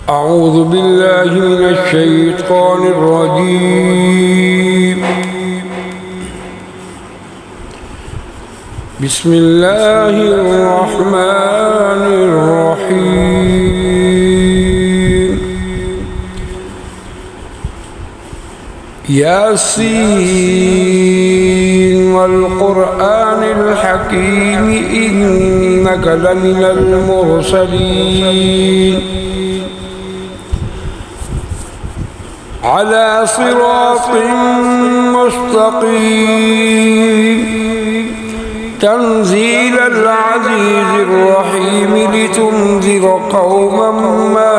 أعوذ بالله من الشيطان الرجيم. بسم الله الرحمن الرحيم. ياسين والقرآن الحكيم إنك لمن المرسلين على صراط مستقيم تنزيل العزيز الرحيم لتنذر قوما ما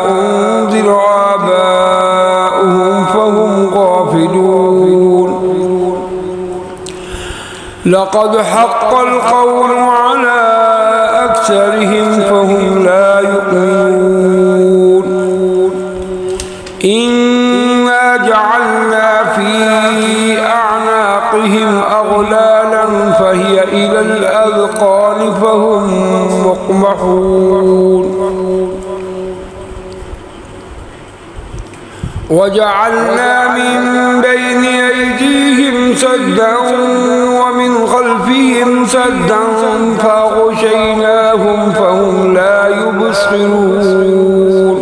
أنذر آباؤهم فهم غافلون. لقد حق القول على أكثرهم فهم لا يؤمنون. إنا جعلنا في أعناقهم أغلالا فهي إلى الأذقان فهم مقمحون. وجعلنا من بين أيديهم سدا ومن خلفهم سدا فأغشيناهم فهم لا يبصرون.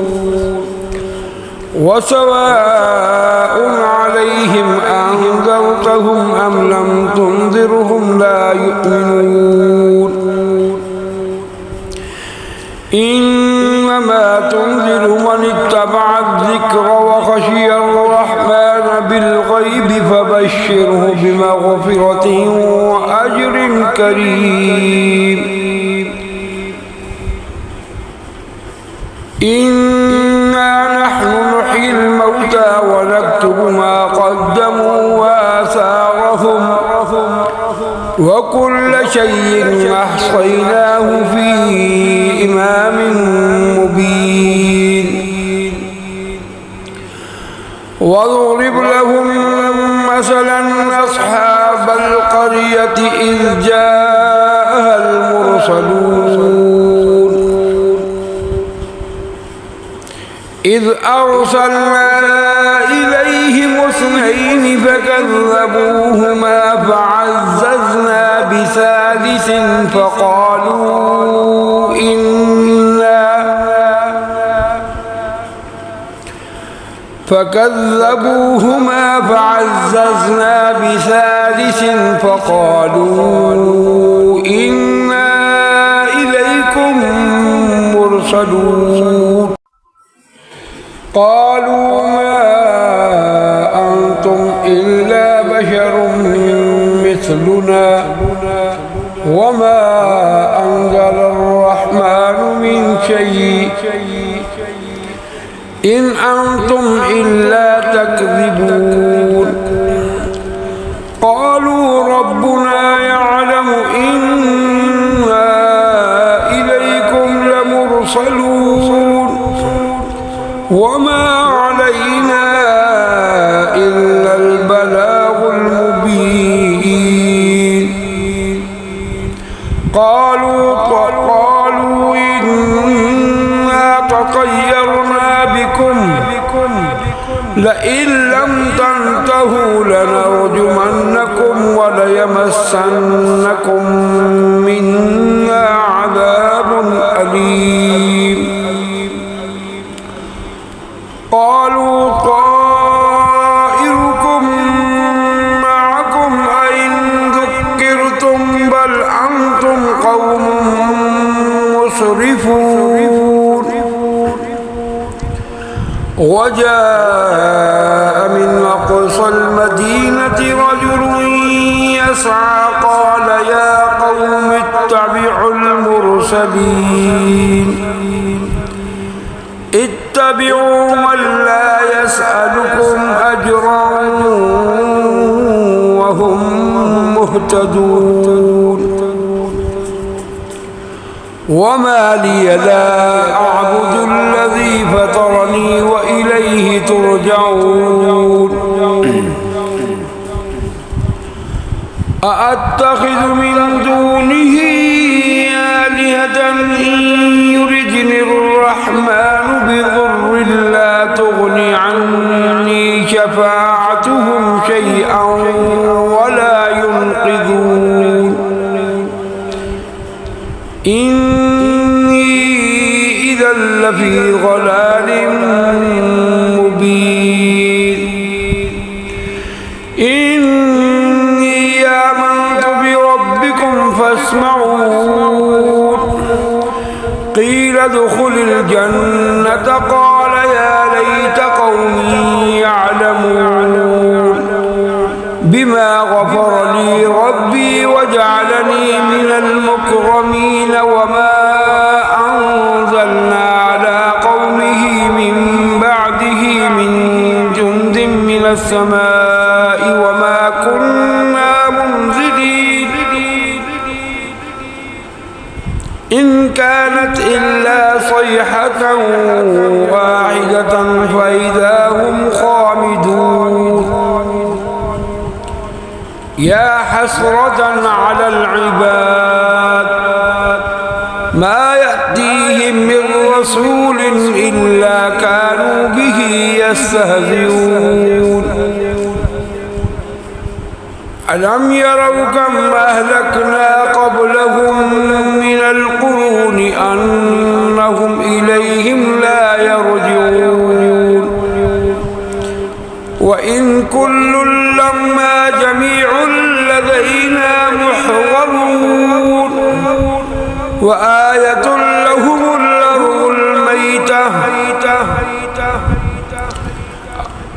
وسواء عليهم أنذرتهم أم لم تنذرهم لا يؤمنون. إنما تنذر من اتبع الذكر وخشي الرحمن بالغيب فبشره بمغفرة وأجر كريم. إنا نحن نحيي الموتى ونكتب ما قدموا وآثارهم وكل شيء أحصيناه في إمام مبين. واضرب لهم مثلا أصحاب القرية إذ جاءها المرسلون إذ أرسلنا إليهم اثنين فكذبوهما فعززنا بثالث فقالوا إنا إليكم مرسلون. قالوا ما أنتم إلا بشر مثلنا وما أنزل الرحمن من شيء إن أنتم إلا تكذبون. قالوا ربنا يعلم إنا إليكم لمرسلون وما علينا إلا البلاغ المبين. قالوا إنا تطيرنا بكم لئن لم تنتهوا لنرجمنكم وليمسنكم منا عذاب أليم. قالوا طائركم معكم أئن ذكرتم بل أنتم قوم مسرفون. وجاء من أقصى المدينة رجل يسعى قال يا قوم اتبعوا المرسلين اتبعوا من لا يسألكم أجرا وهم مهتدون. وما لي لا أعبد الذي فطرني وإليه ترجعون. أأتخذ من دونه آلهة إن يردني الرحمن إذا لفي ضلال مبين إني آمنت بربكم فاسمعون قيل ادخل الجنة قال يا ليت قومي يعلمون بما غفر لي ربي وجعلني من المكرمين وما أنزلنا على قومه من بعده من جند من السماء وما كنا منزلين إن كانت إلا صيحة واحدة فإذا هم خامدون يا حسرة على العباد ما يأتيهم من رسول إلا كانوا به يستهزئون ألم يروا كم أهلكنا قبلهم من القرون أنهم إليهم لا يرجعون وإن كل لما جميع لدينا محضرون وآية لهم الأرض الميتة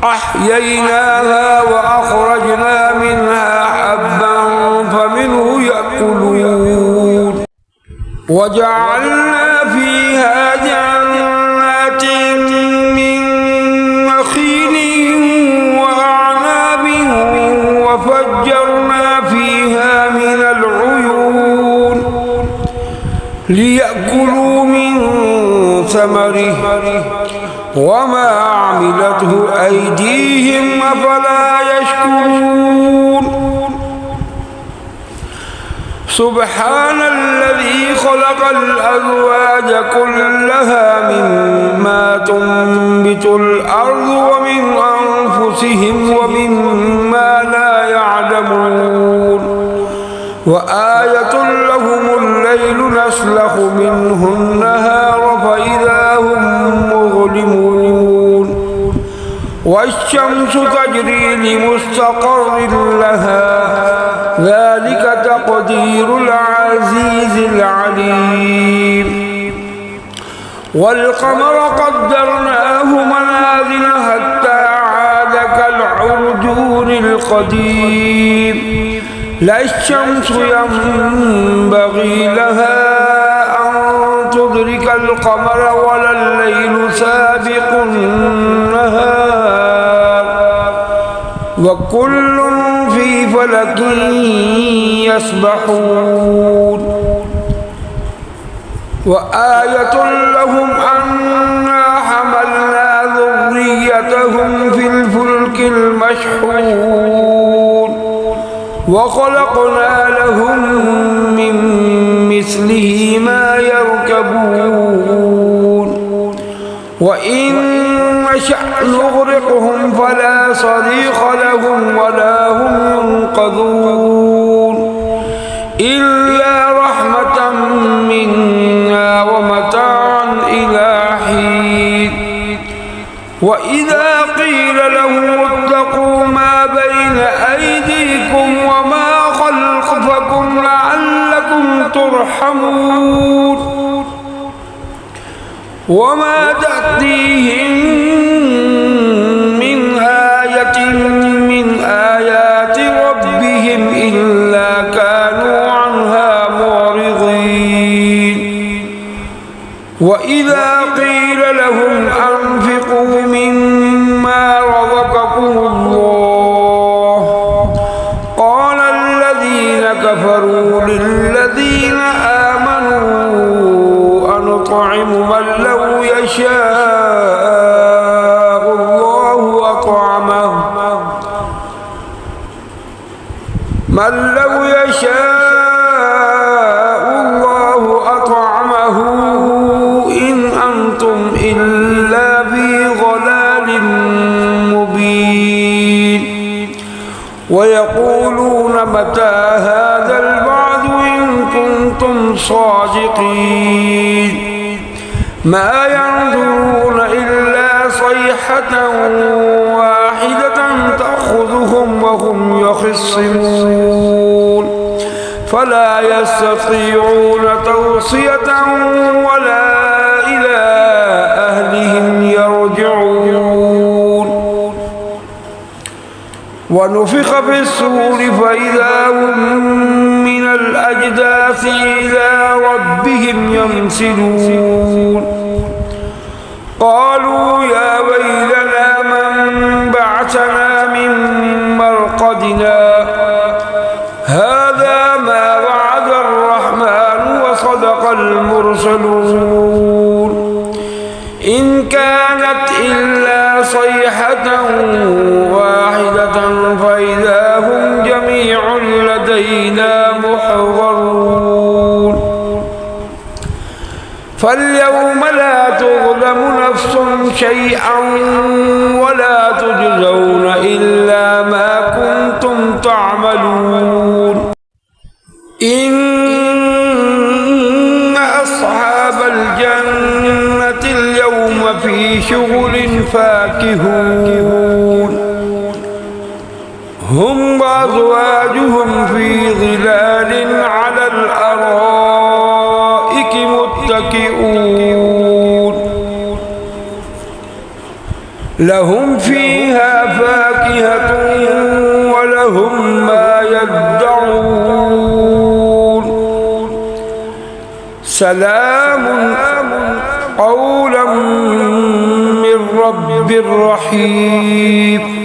أحييناها وأخرجنا منها حبا فمنه يأكلون وجعلنا فيها جنات من نخيل وأعناب وفجرنا فيها من العيون ليأكلوا من ثمره وما عملته أيديهم أفلا يشكرون سبحان الذي خلق الأزواج كلها مما تنبت الأرض ومن أنفسهم ومما لا يعلمون وآية لهم الليل نسلخ منه النهار فإذا هم مظلمون والشمس تجري لمستقر لها ذلك تقدير العزيز العليم والقمر قدرناه منازل حتى عاد كالعرجون القديم لا الشمس ينبغي لها أن تدرك القمر ولا الليل سابق النهار وكل في فلك يسبحون وآية لهم أنا حملنا ذريتهم في الفلك المشحون وخلقنا لهم من مثله ما يركبون وإن نشأ نغرقهم فلا صريخ لهم ولا هم ينقذون إلا رحمة منا ومتاعا إلى حين وإذا قيل لهم اتقوا ما بين أيديكم وما خلفكم لعلكم ترحمون وما تأتيهم من آية من آيات ربهم إلا كانوا عنها معرضين وإذا قيل لهم أنفقوا مما رزقكم الله قال الذين كفروا للذين آمنوا أنطعم من لو يشاء الله أطعمه من لو يشاء الله أطعمه إن أنتم إلا في ضلال مبين ويقولون متى هذا الوعد إن كنتم صادقين ما ينظرون إلا صيحة واحدة تأخذهم وهم يخصمون فلا يستطيعون توصية ولا إلى أهلهم يرجعون ونفخ في الصور فإذا هم من الأجداث إلى ربهم ينسلون قالوا يا ويلنا من بعثنا من مرقدنا هذا ما وعد الرحمن وصدق المرسلون إن كانت إلا صيحة واحدة فإذا هم جميع لدينا محضرون فاليوم لا تظلم نفس شيئا ولا تجزون إلا ما كنتم تعملون إن أصحاب الجنة اليوم في شغل فاكهون هم وأزواجهم في ظلال على الأرائك متكئون لهم فيها فاكهة ولهم ما يدعون سلام قولا من رب رحيم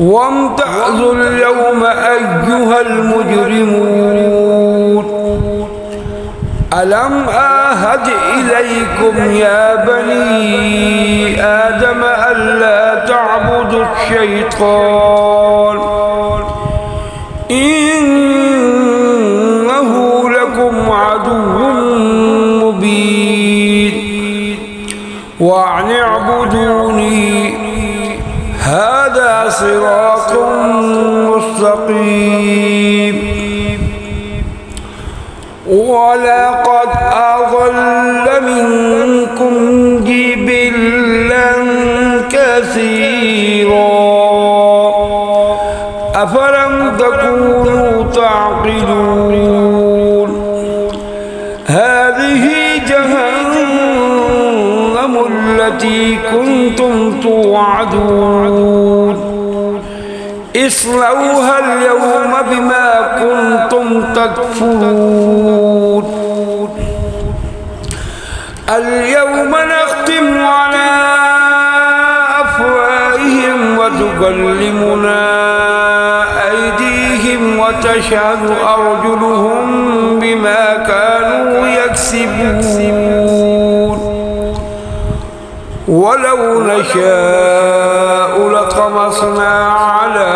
وامتازوا اليوم أيها المجرمون ألم آهد إليكم يا بني آدم ألا تعبدوا الشيطان إنه لكم عدو مبين وأن اعبدوني هذا صراط مستقيم ولقد أضل منكم جبلا كثيرا أفلم تكونوا تعقلون هذه جهنم التي كنتم توعدون اصلوها اليوم بما كنتم تكفرون اليوم نختم على أفواههم وتكلمنا أيديهم وتشهد أرجلهم بما كانوا يكسبون ولو نشاء لطمسنا على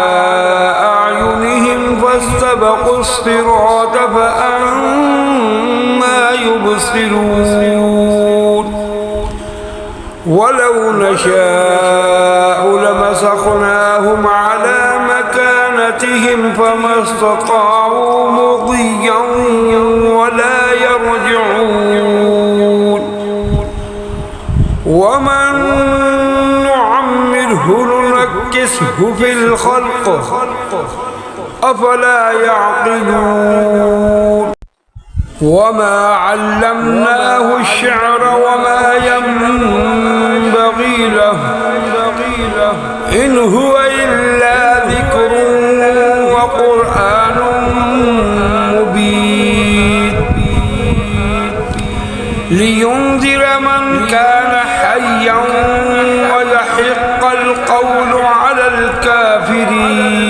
أعينهم فاستبقوا الصراط فأنى يبصرون ولو نشاء لمسخناهم على مكانتهم فما استطاعوا مضيا ولا يرجعون ومن نعمره ننكسه في الخلق أفلا يعقلون وما علمناه الشعر وما ينبغي له إن هو إلا ذكر وقرآن مبين لينذر من كان حيا ويحق القول على الكافرين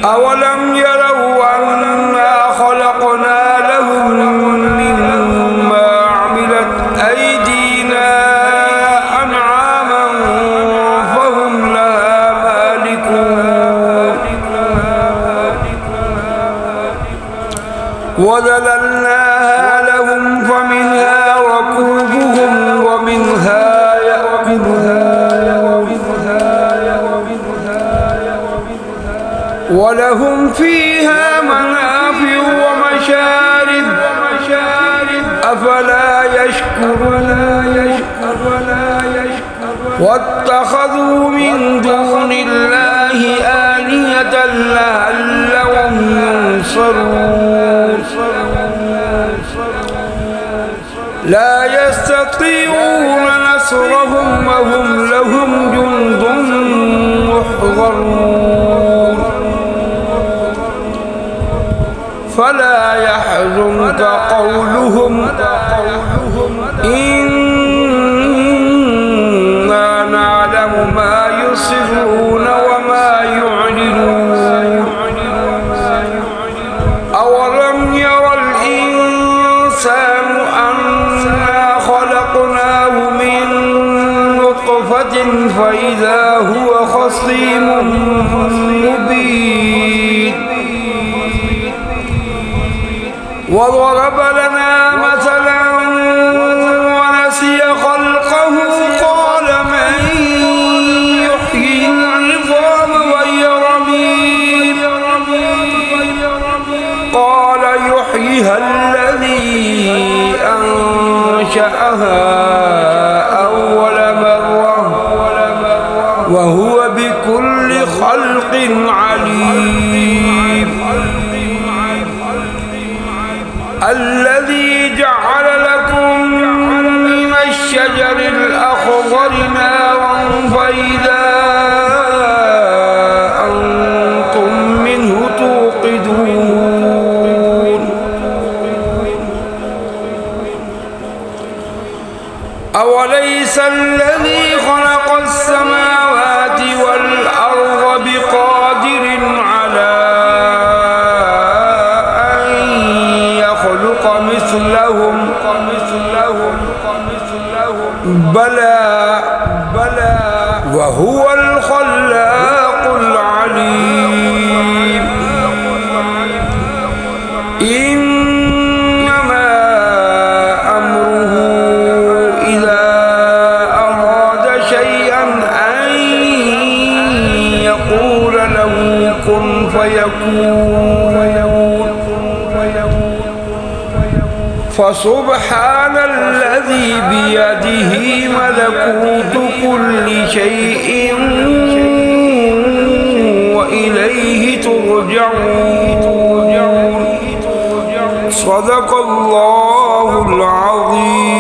أولم يروا أنا خلقنا لهم مما عملت أيدينا أنعاما فهم لها مالكون وذللناها لهم فمنها ركوبهم ومنها يأكلون ولهم فيها منافع ومشارب أفلا يشكرون واتخذوا من دون الله آلهة لعلهم ينصرون لا يستطيعون نصرهم وهم لهم جند محضرون فلا يحزنك قولهم إنا نعلم ما يسرون وما يعلنون أولم يرى الإنسان أنا خلقناه من نطفة فإذا هو خصيم مبين وضرب لنا مثلا ونسي خلقه قال من يحيي العظام وهي رميم قال يحييها الذي أنشأها أول مرة وهو بكل خلق عليم الذي جعل لكم من الشجر الأخضر نارا فإذا أنتم منه توقدون أوليس الذي خلق السماوات والأرض بقادر على مثلهم بلى وهو الخلاق العليم إنما أمره إذا أراد شيئا أن يقول له كن فيكون فسبحان الذي بيده ملكوت كل شيء وإليه ترجعون صدق الله العظيم.